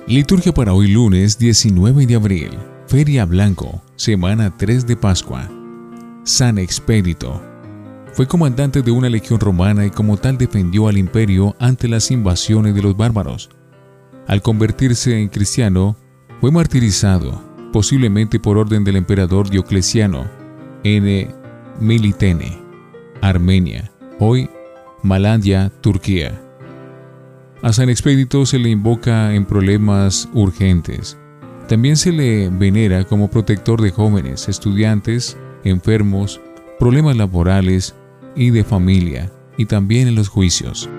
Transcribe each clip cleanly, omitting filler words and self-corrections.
Liturgia para hoy lunes 19 de abril, Feria Blanco, semana 3 de Pascua. San Expedito. Fue comandante de una legión romana y como tal defendió al imperio ante las invasiones de los bárbaros. Al convertirse en cristiano, fue martirizado, posiblemente por orden del emperador Diocleciano, en Militene, Armenia, hoy Malandia, Turquía. A San Expedito se le invoca en problemas urgentes. También se le venera como protector de jóvenes, estudiantes, enfermos, problemas laborales y de familia, y también en los juicios.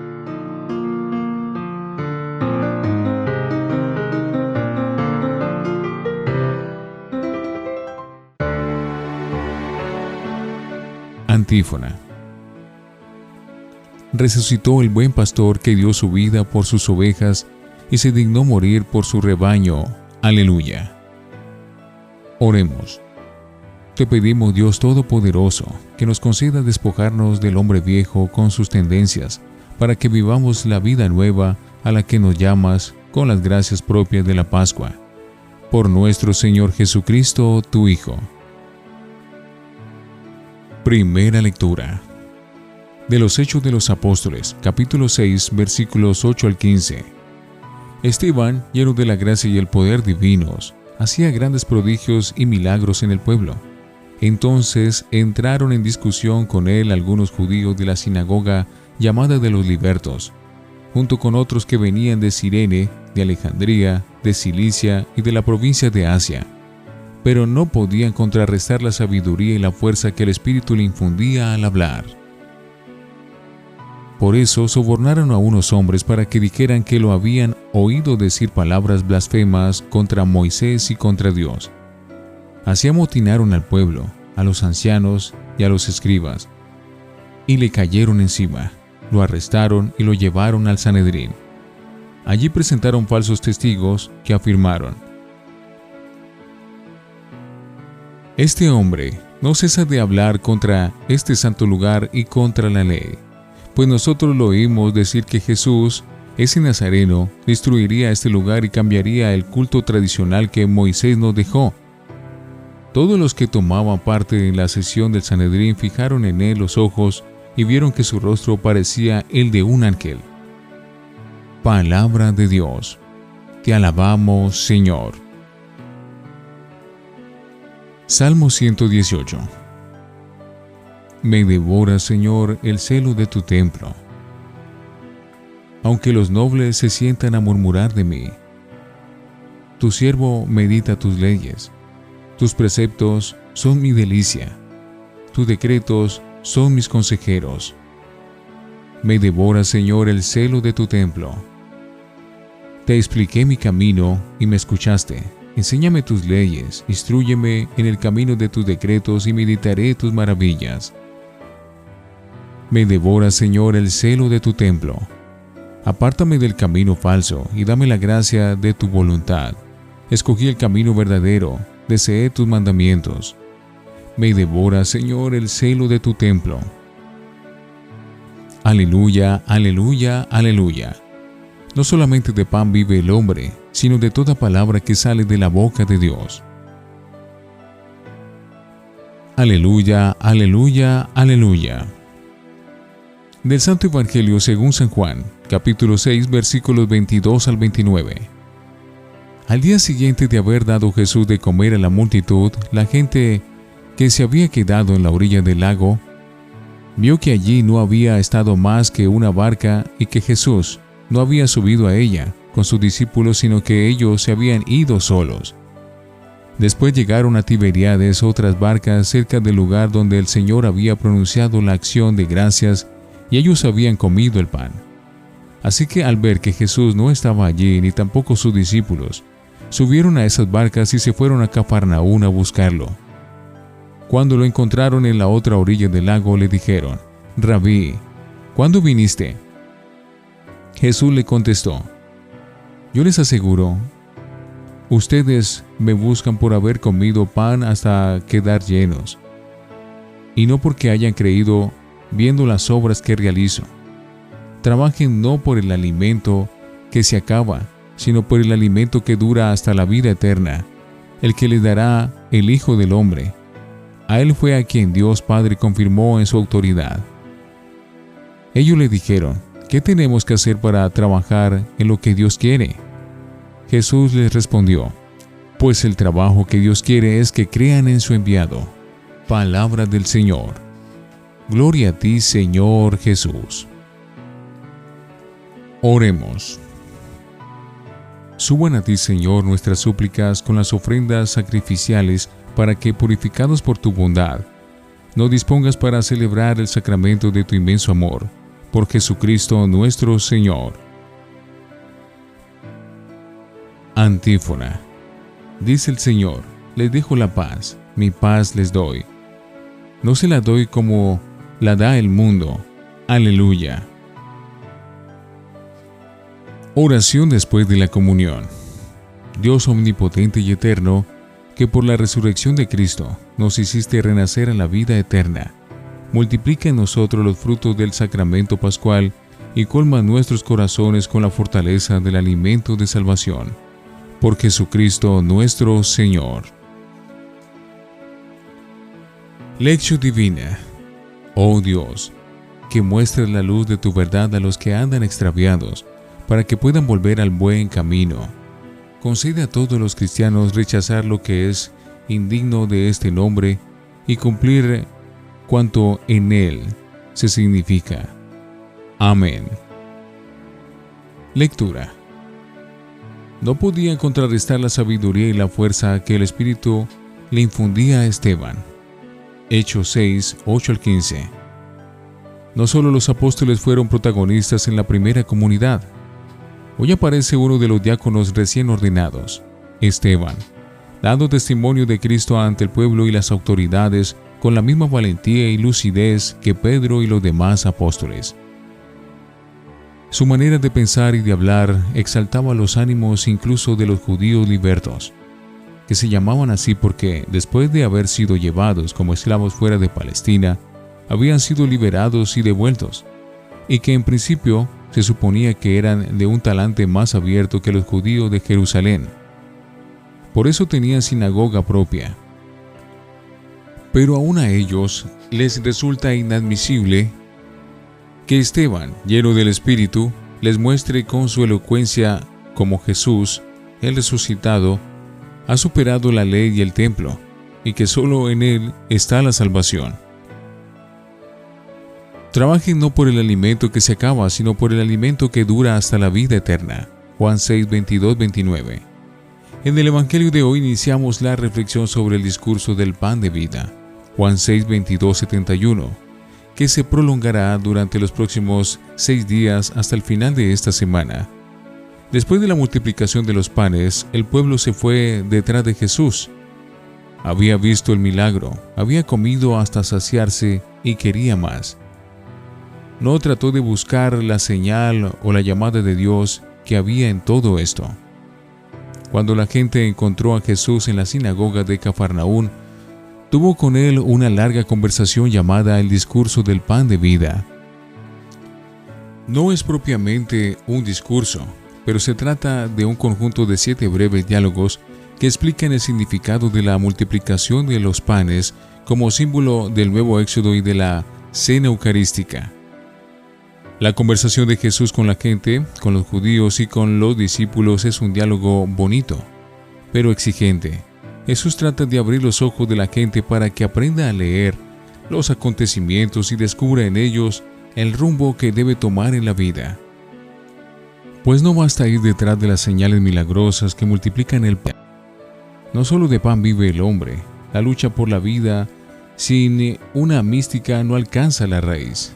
Antífona. Resucitó el buen pastor que dio su vida por sus ovejas y se dignó morir por su rebaño. Aleluya. Oremos. Te pedimos, Dios Todopoderoso, que nos conceda despojarnos del hombre viejo con sus tendencias, para que vivamos la vida nueva a la que nos llamas con las gracias propias de la Pascua. Por nuestro Señor Jesucristo, tu Hijo. Primera lectura. De los Hechos de los Apóstoles, capítulo 6, versículos 8 al 15. Esteban, lleno de la gracia y el poder divinos, hacía grandes prodigios y milagros en el pueblo. Entonces entraron en discusión con él algunos judíos de la sinagoga llamada de los Libertos, junto con otros que venían de Cirene, de Alejandría, de Cilicia y de la provincia de Asia. Pero no podían contrarrestar la sabiduría y la fuerza que el Espíritu le infundía al hablar. Por eso sobornaron a unos hombres para que dijeran que lo habían oído decir palabras blasfemas contra Moisés y contra Dios. Así amotinaron al pueblo, a los ancianos y a los escribas, y le cayeron encima, lo arrestaron y lo llevaron al Sanedrín. Allí presentaron falsos testigos que afirmaron: Este hombre no cesa de hablar contra este santo lugar y contra la ley. Pues nosotros lo oímos decir que Jesús, ese nazareno, destruiría este lugar y cambiaría el culto tradicional que Moisés nos dejó. Todos los que tomaban parte en la sesión del Sanedrín fijaron en él los ojos y vieron que su rostro parecía el de un ángel. Palabra de Dios. Te alabamos, Señor. Salmo 118. Me devora, Señor, el celo de tu templo. Aunque los nobles se sientan a murmurar de mí, tu siervo medita tus leyes. Tus preceptos son mi delicia. Tus decretos son mis consejeros. Me devora, Señor, el celo de tu templo. Te expliqué mi camino y me escuchaste. Enséñame tus leyes, instrúyeme en el camino de tus decretos y meditaré tus maravillas. Me devora, Señor, el celo de tu templo. Apártame del camino falso y dame la gracia de tu voluntad. Escogí el camino verdadero, deseé tus mandamientos. Me devora, Señor, el celo de tu templo. Aleluya, aleluya, aleluya. No solamente de pan vive el hombre, sino de toda palabra que sale de la boca de Dios. Aleluya, aleluya, aleluya. Del Santo Evangelio según San Juan, capítulo 6, versículos 22 al 29. Al día siguiente de haber dado Jesús de comer a la multitud, la gente que se había quedado en la orilla del lago, vio que allí no había estado más que una barca y que Jesús no había subido a ella con sus discípulos, sino que ellos se habían ido solos. Después llegaron a Tiberíades otras barcas cerca del lugar donde el Señor había pronunciado la acción de gracias y ellos habían comido el pan. Así que al ver que Jesús no estaba allí ni tampoco sus discípulos, subieron a esas barcas y se fueron a Cafarnaún a buscarlo. Cuando lo encontraron en la otra orilla del lago, le dijeron: Rabí, ¿cuándo viniste? Jesús le contestó: Yo les aseguro, ustedes me buscan por haber comido pan hasta quedar llenos, y no porque hayan creído viendo las obras que realizo. Trabajen no por el alimento que se acaba, sino por el alimento que dura hasta la vida eterna, el que le dará el Hijo del Hombre. A él fue a quien Dios Padre confirmó en su autoridad. Ellos le dijeron: ¿qué tenemos que hacer para trabajar en lo que Dios quiere? Jesús les respondió: pues el trabajo que Dios quiere es que crean en su enviado. Palabra del Señor. Gloria a ti, Señor Jesús. Oremos. Suban a ti, Señor, nuestras súplicas con las ofrendas sacrificiales, para que, purificados por tu bondad, nos dispongas para celebrar el sacramento de tu inmenso amor. Por Jesucristo nuestro Señor. Antífona. Dice el Señor: les dejo la paz, mi paz les doy. No se la doy como la da el mundo. Aleluya. Oración después de la comunión. Dios omnipotente y eterno, que por la resurrección de Cristo nos hiciste renacer a la vida eterna, multiplica en nosotros los frutos del sacramento pascual y colma nuestros corazones con la fortaleza del alimento de salvación. Por Jesucristo nuestro Señor. Lección Divina. Oh Dios, que muestres la luz de tu verdad a los que andan extraviados, para que puedan volver al buen camino. Concede a todos los cristianos rechazar lo que es indigno de este nombre y cumplir cuanto en él se significa. Amén. Lectura. No podían contrarrestar la sabiduría y la fuerza que el Espíritu le infundía a Esteban. Hechos 6, 8 al 15. No solo los apóstoles fueron protagonistas en la primera comunidad. Hoy aparece uno de los diáconos recién ordenados, Esteban, dando testimonio de Cristo ante el pueblo y las autoridades con la misma valentía y lucidez que Pedro y los demás apóstoles. Su manera de pensar y de hablar exaltaba los ánimos incluso de los judíos libertos, que se llamaban así porque, después de haber sido llevados como esclavos fuera de Palestina, habían sido liberados y devueltos, y que en principio se suponía que eran de un talante más abierto que los judíos de Jerusalén. Por eso tenían sinagoga propia. Pero aún a ellos les resulta inadmisible que Esteban, lleno del Espíritu, les muestre con su elocuencia cómo Jesús, el resucitado, ha superado la ley y el templo, y que solo en él está la salvación. Trabajen no por el alimento que se acaba, sino por el alimento que dura hasta la vida eterna. Juan 6, 22, 29. En el Evangelio de hoy iniciamos la reflexión sobre el discurso del pan de vida. Juan 6, 22, 71, que se prolongará durante los próximos 6 días hasta el final de esta semana. Después de la multiplicación de los panes, el pueblo se fue detrás de Jesús. Había visto el milagro, había comido hasta saciarse y quería más. No trató de buscar la señal o la llamada de Dios que había en todo esto. Cuando la gente encontró a Jesús en la sinagoga de Cafarnaún, tuvo con él una larga conversación llamada el discurso del pan de vida. No es propiamente un discurso, pero se trata de un conjunto de 7 breves diálogos que explican el significado de la multiplicación de los panes como símbolo del nuevo éxodo y de la cena eucarística. La conversación de Jesús con la gente, con los judíos y con los discípulos es un diálogo bonito, pero exigente. Jesús trata de abrir los ojos de la gente para que aprenda a leer los acontecimientos y descubra en ellos el rumbo que debe tomar en la vida. Pues no basta ir detrás de las señales milagrosas que multiplican el pan. No solo de pan vive el hombre. La lucha por la vida sin una mística no alcanza la raíz.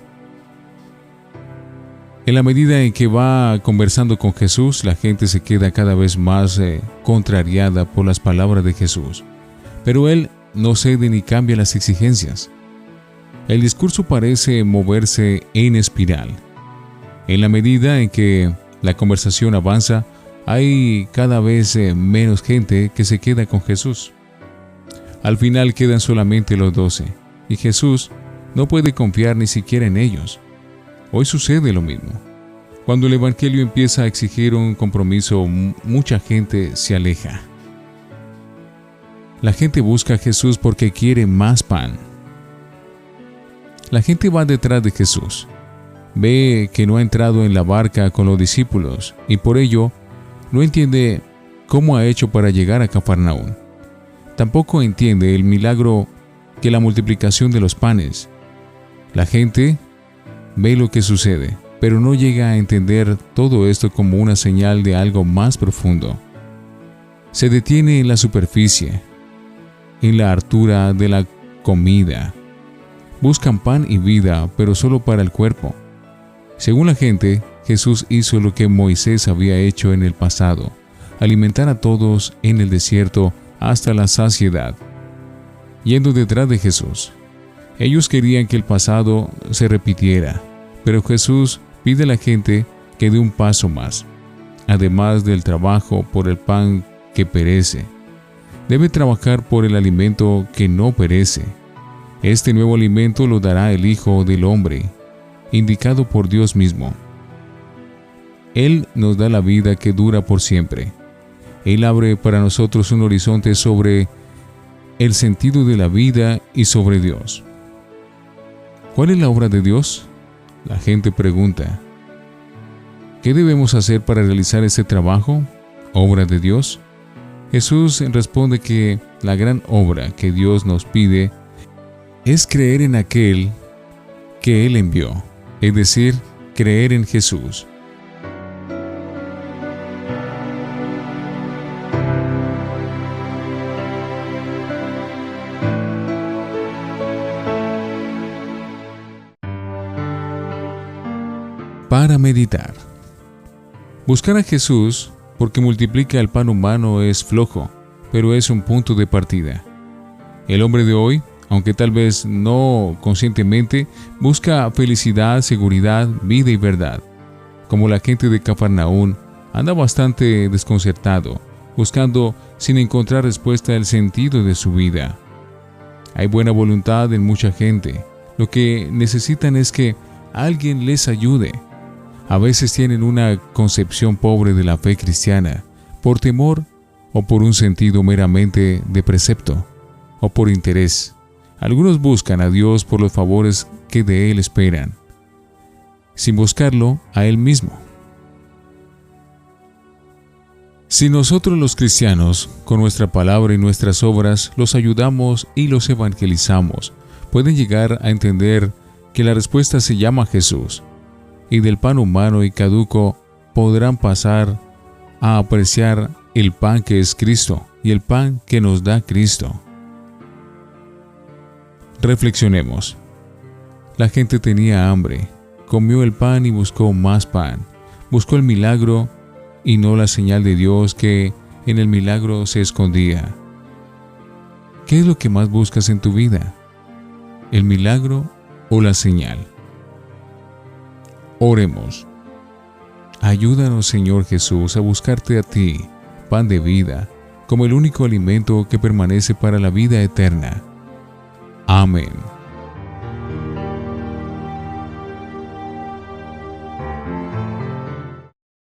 En la medida en que va conversando con Jesús, la gente se queda cada vez más contrariada por las palabras de Jesús. Pero él no cede ni cambia las exigencias. El discurso parece moverse en espiral. En la medida en que la conversación avanza, hay cada vez menos gente que se queda con Jesús. Al final quedan solamente los 12, y Jesús no puede confiar ni siquiera en ellos. Hoy sucede lo mismo. Cuando el Evangelio empieza a exigir un compromiso, mucha gente se aleja. La gente busca a Jesús porque quiere más pan. La gente va detrás de Jesús. Ve que no ha entrado en la barca con los discípulos y por ello no entiende cómo ha hecho para llegar a Cafarnaúm. Tampoco entiende el milagro que la multiplicación de los panes. La gente ve lo que sucede, pero no llega a entender todo esto como una señal de algo más profundo. Se detiene en la superficie, en la hartura de la comida. Buscan pan y vida, pero solo para el cuerpo. Según la gente, Jesús hizo lo que Moisés había hecho en el pasado, alimentar a todos en el desierto hasta la saciedad. Yendo detrás de Jesús, ellos querían que el pasado se repitiera, pero Jesús pide a la gente que dé un paso más. Además del trabajo por el pan que perece, debe trabajar por el alimento que no perece. Este nuevo alimento lo dará el Hijo del Hombre, indicado por Dios mismo. Él nos da la vida que dura por siempre. Él abre para nosotros un horizonte sobre el sentido de la vida y sobre Dios. ¿Cuál es la obra de Dios? La gente pregunta. ¿Qué debemos hacer para realizar este trabajo? ¿Obra de Dios? Jesús responde que la gran obra que Dios nos pide es creer en aquel que Él envió, es decir, creer en Jesús. Para meditar. Buscar a Jesús porque multiplica el pan humano es flojo, pero es un punto de partida. El hombre de hoy, aunque tal vez no conscientemente, busca felicidad, seguridad, vida y verdad. Como la gente de Cafarnaúm, anda bastante desconcertado, buscando sin encontrar respuesta al sentido de su vida. Hay buena voluntad en mucha gente. Lo que necesitan es que alguien les ayude. A veces tienen una concepción pobre de la fe cristiana, por temor o por un sentido meramente de precepto, o por interés. Algunos buscan a Dios por los favores que de Él esperan, sin buscarlo a Él mismo. Si nosotros los cristianos, con nuestra palabra y nuestras obras, los ayudamos y los evangelizamos, pueden llegar a entender que la respuesta se llama Jesús, y del pan humano y caduco podrán pasar a apreciar el pan que es Cristo y el pan que nos da Cristo. Reflexionemos. La gente tenía hambre, comió el pan y buscó más pan, buscó el milagro y no la señal de Dios que en el milagro se escondía. ¿Qué es lo que más buscas en tu vida? ¿El milagro o la señal? Oremos. Ayúdanos, Señor Jesús, a buscarte a ti, pan de vida, como el único alimento que permanece para la vida eterna. Amén.